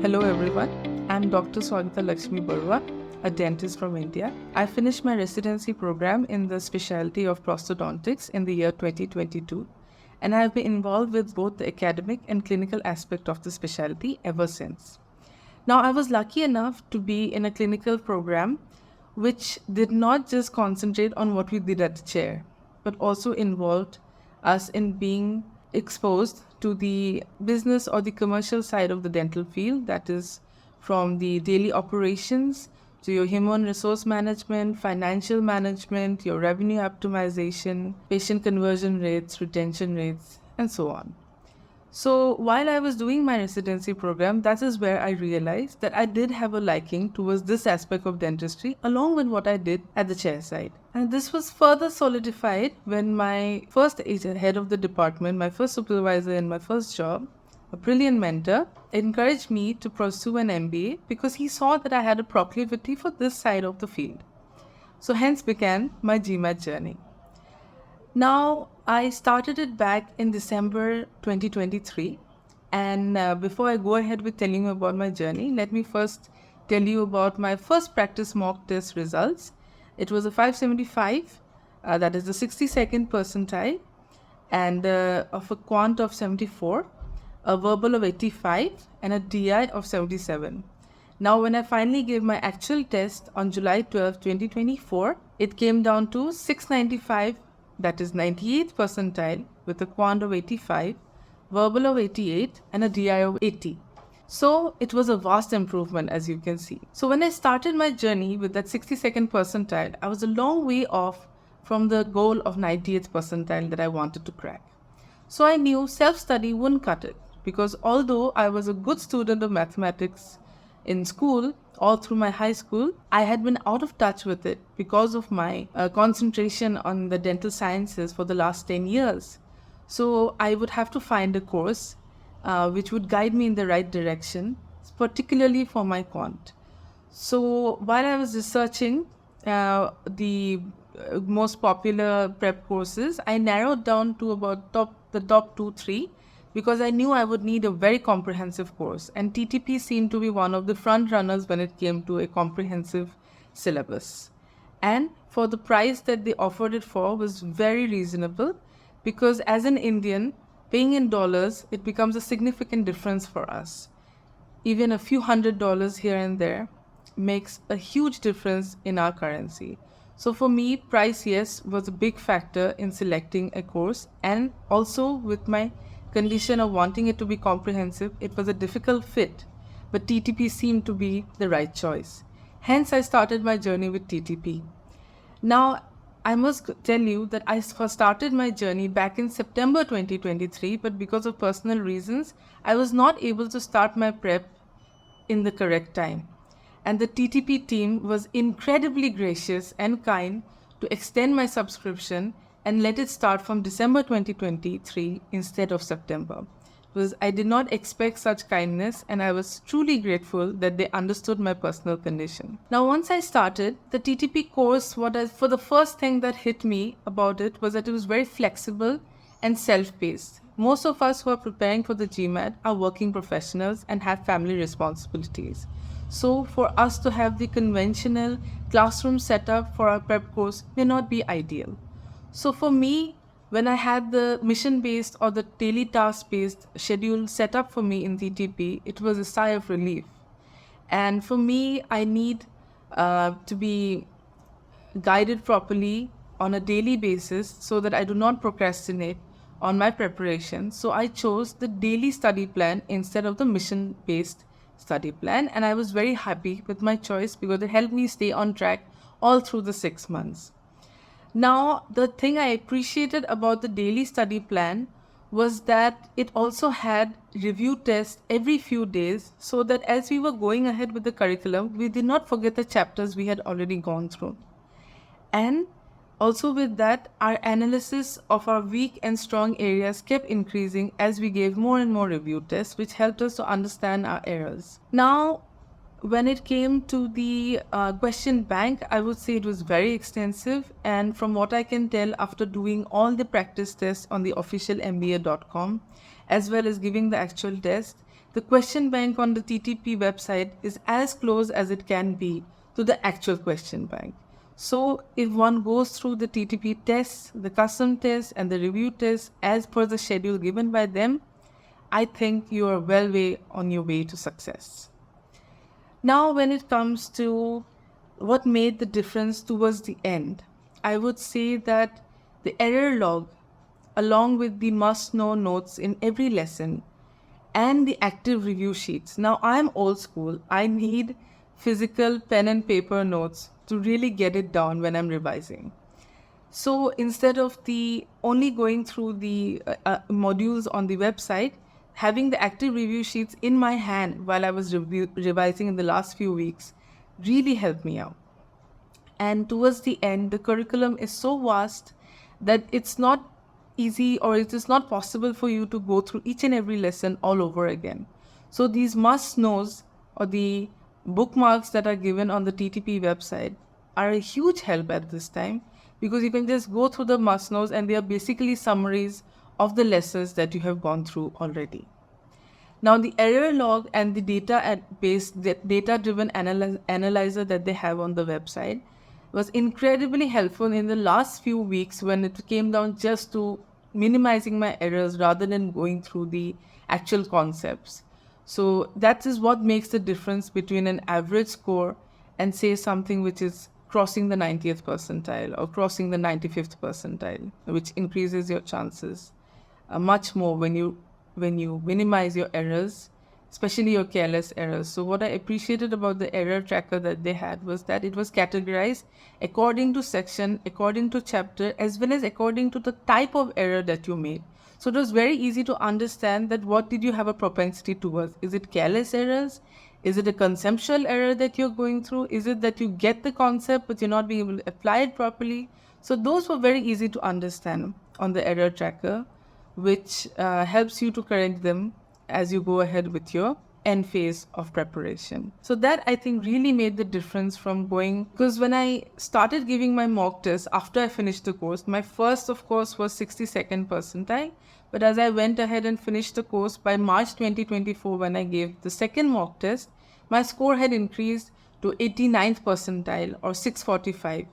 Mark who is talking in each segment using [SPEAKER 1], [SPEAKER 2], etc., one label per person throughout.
[SPEAKER 1] Hello everyone, I'm Dr. Swagata Lakshmi Barua, a dentist from India. I finished my residency program in the specialty of prosthodontics in the year 2022, and I have been involved with both the academic and clinical aspect of the specialty ever since. Now, I was lucky enough to be in a clinical program which did not just concentrate on what we did at the chair, but also involved us in being exposed to the business or the commercial side of the dental field, that is, from the daily operations to your human resource management, financial management, your revenue optimization, patient conversion rates, retention rates, and so on. So while I was doing my residency program, that is where I realized that I did have a liking towards this aspect of dentistry along with what I did at the chair side. And this was further solidified when my first head of the department, my first supervisor in my first job, a brilliant mentor, encouraged me to pursue an MBA because he saw that I had a proclivity for this side of the field. So hence began my GMAT journey. Now, I started it back in December 2023. And before I go ahead with telling you about my journey, let me first tell you about my first practice mock test results. It was a 575, that is the 62nd percentile, and of a Quant of 74, a verbal of 85, and a DI of 77. Now, when I finally gave my actual test on July 12, 2024, it came down to 695, that is 98th percentile, with a Quant of 85, verbal of 88, and a DI of 80. So it was a vast improvement, as you can see. So when I started my journey with that 62nd percentile, I was a long way off from the goal of 90th percentile that I wanted to crack. So I knew self-study wouldn't cut it, because although I was a good student of mathematics in school, all through my high school, I had been out of touch with it because of my concentration on the dental sciences for the last 10 years. So I would have to find a course which would guide me in the right direction, particularly for my quant. So while I was researching the most popular prep courses, I narrowed down to about the top 2-3, because I knew I would need a very comprehensive course, and TTP seemed to be one of the front runners when it came to a comprehensive syllabus. And for the price that they offered it for was very reasonable, because as an Indian, paying in dollars, it becomes a significant difference for us. Even a few $100s here and there makes a huge difference in our currency. So for me, price, yes, was a big factor in selecting a course, and also with my condition of wanting it to be comprehensive, it was a difficult fit, but TTP seemed to be the right choice. Hence, I started my journey with TTP. Now, I must tell you that I first started my journey back in September 2023, but because of personal reasons, I was not able to start my prep in the correct time. And the TTP team was incredibly gracious and kind to extend my subscription and let it start from December 2023 instead of September. Because I did not expect such kindness, and I was truly grateful that they understood my personal condition. Now, once I started, the TTP course, for the first thing that hit me about it was that it was very flexible and self-paced. Most of us who are preparing for the GMAT are working professionals and have family responsibilities. So for us to have the conventional classroom setup for our prep course may not be ideal. So for me, when I had the mission-based or the daily task-based schedule set up for me in TTP, it was a sigh of relief. And for me, I need to be guided properly on a daily basis so that I do not procrastinate on my preparation. So I chose the daily study plan instead of the mission-based study plan. And I was very happy with my choice because it helped me stay on track all through the 6 months. Now, the thing I appreciated about the daily study plan was that it also had review tests every few days, so that as we were going ahead with the curriculum, we did not forget the chapters we had already gone through. And also with that, our analysis of our weak and strong areas kept increasing as we gave more and more review tests, which helped us to understand our errors. Now, when it came to the question bank, I would say it was very extensive, and from what I can tell after doing all the practice tests on the official MBA.com, as well as giving the actual test, the question bank on the TTP website is as close as it can be to the actual question bank. So if one goes through the TTP tests, the custom tests, and the review tests as per the schedule given by them, I think you are well on your way to success. Now, when it comes to what made the difference towards the end, I would say that the error log, along with the must-know notes in every lesson, and the active review sheets. Now, I'm old school. I need physical pen and paper notes to really get it down when I'm revising. So instead of the only going through the modules on the website, having the active review sheets in my hand while I was revising in the last few weeks really helped me out. And towards the end, the curriculum is so vast that it's not easy, or it is not possible for you to go through each and every lesson all over again. So these must-knows, or the bookmarks that are given on the TTP website, are a huge help at this time, because you can just go through the must-knows and they are basically summaries of the lessons that you have gone through already. Now, the error log and the data-driven analyzer that they have on the website was incredibly helpful in the last few weeks when it came down just to minimizing my errors rather than going through the actual concepts. So that is what makes the difference between an average score and, say, something which is crossing the 90th percentile or crossing the 95th percentile, which increases your chances much more when you minimize your errors, especially your careless errors. So what I appreciated about the error tracker that they had was that it was categorized according to section, according to chapter, as well as according to the type of error that you made. So it was very easy to understand that what did you have a propensity towards. Is it careless errors? Is it a conceptual error that you're going through? Is it that you get the concept but you're not being able to apply it properly? So those were very easy to understand on the error tracker, which helps you to correct them as you go ahead with your end phase of preparation. So that, I think, really made the difference from going, because when I started giving my mock test after I finished the course, my first, of course, was 62nd percentile. But as I went ahead and finished the course, by March 2024, when I gave the second mock test, my score had increased to 89th percentile, or 645,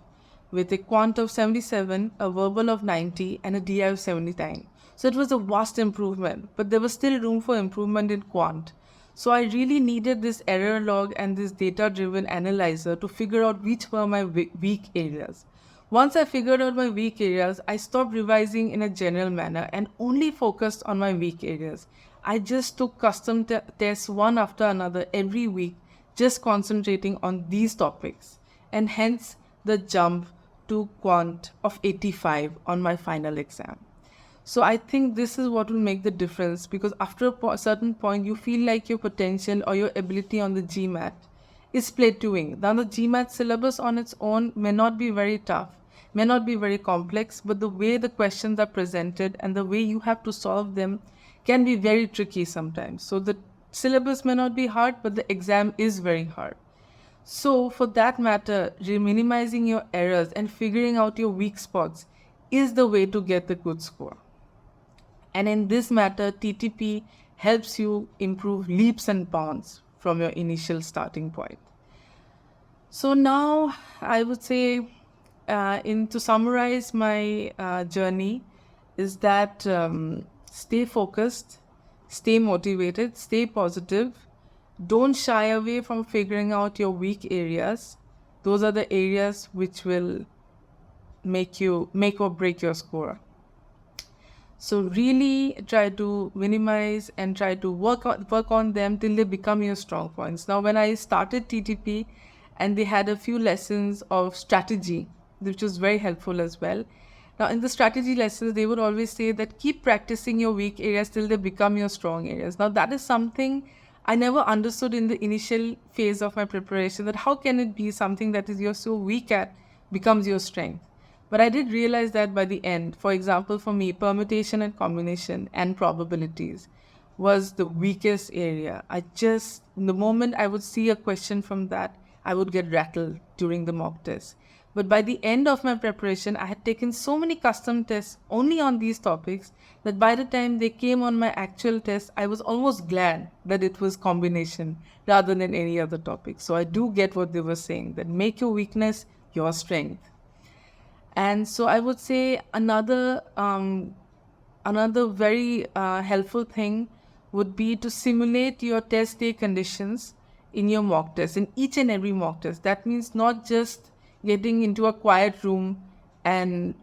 [SPEAKER 1] with a quant of 77, a verbal of 90, and a DI of 79. So it was a vast improvement, but there was still room for improvement in quant. So I really needed this error log and this data-driven analyzer to figure out which were my weak areas. Once I figured out my weak areas, I stopped revising in a general manner and only focused on my weak areas. I just took custom tests one after another every week, just concentrating on these topics, and hence the jump to quant of 85 on my final exam. So I think this is what will make the difference, because after a certain point, you feel like your potential or your ability on the GMAT is plateauing. Now, the GMAT syllabus on its own may not be very tough, may not be very complex, but the way the questions are presented and the way you have to solve them can be very tricky sometimes. So the syllabus may not be hard, but the exam is very hard. So for that matter, minimizing your errors and figuring out your weak spots is the way to get the good score. And in this matter, TTP helps you improve leaps and bounds from your initial starting point. So now I would say, to summarize my journey, is that stay focused, stay motivated, stay positive. Don't shy away from figuring out your weak areas. Those are the areas which will make or break your score. So really try to minimize and try to work on them till they become your strong points. Now, when I started TTP and they had a few lessons of strategy, which was very helpful as well. Now, in the strategy lessons, they would always say that keep practicing your weak areas till they become your strong areas. Now, that is something I never understood in the initial phase of my preparation, that how can it be something that is you're so weak at becomes your strength. But I did realize that by the end. For example, for me, permutation and combination and probabilities was the weakest area. The moment I would see a question from that, I would get rattled during the mock test. But by the end of my preparation, I had taken so many custom tests only on these topics that by the time they came on my actual test, I was almost glad that it was combination rather than any other topic. So I do get what they were saying, that make your weakness your strength. And so I would say another very helpful thing would be to simulate your test day conditions in your mock test, in each and every mock test. That means not just getting into a quiet room and,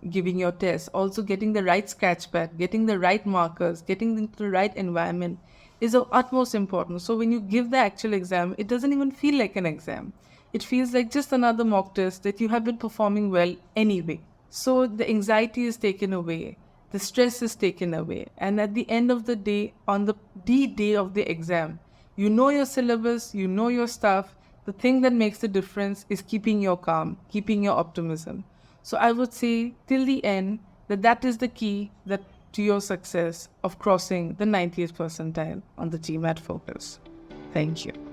[SPEAKER 1] giving your test, also getting the right sketchpad, getting the right markers, getting into the right environment is of utmost importance. So when you give the actual exam, it doesn't even feel like an exam. It feels like just another mock test that you have been performing well anyway. So the anxiety is taken away, the stress is taken away. And at the end of the day, on the day of the exam, you know your syllabus, you know your stuff. The thing that makes the difference is keeping your calm, keeping your optimism. So I would say till the end that is the key to your success of crossing the 90th percentile on the GMAT focus. Thank you.